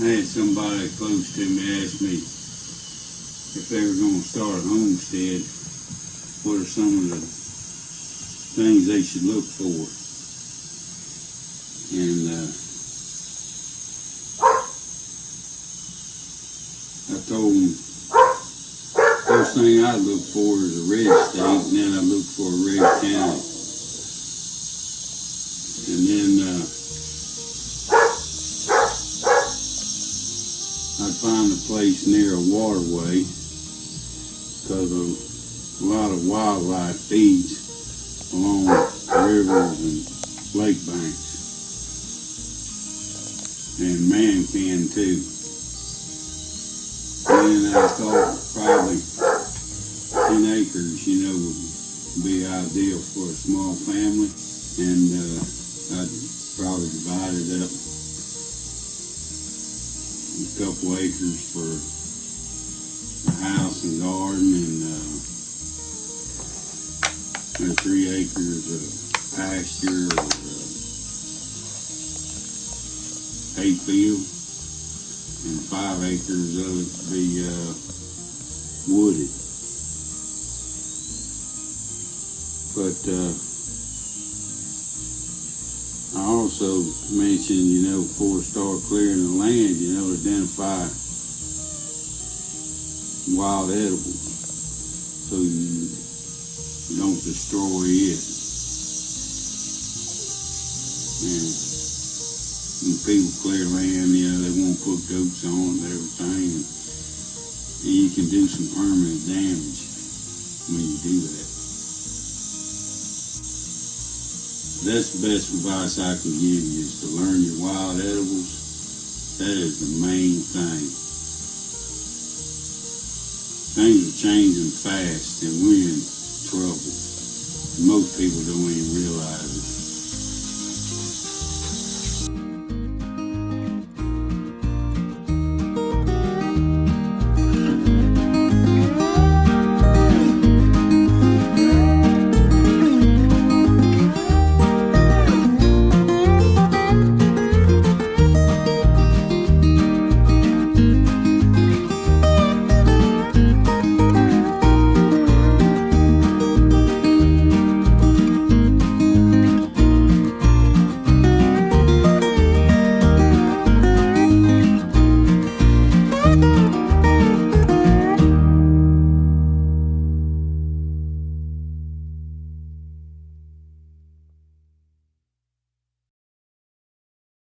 I had somebody close to me ask me if they were going to start a homestead, what are some of the things they should look for. And I told them, first thing I look for is a red state, and then I look for a red county. And then I'd find a place near a waterway, because a lot of wildlife feeds along rivers and lake banks. And man can too. And I thought probably 10 acres, would be ideal for a small family. And I'd probably divide it up a couple acres for a house and garden, and 3 acres of pasture or hay field, and 5 acres of it be wooded. But I also mentioned, before we start clearing the land, identify wild edibles so you don't destroy it. And when people clear land, they won't put goats on it and everything. And you can do some permanent damage when you do that. That's the best advice I can give you, is to learn your wild edibles. That is the main thing. Things are changing fast and we're in trouble. Most people don't even realize it.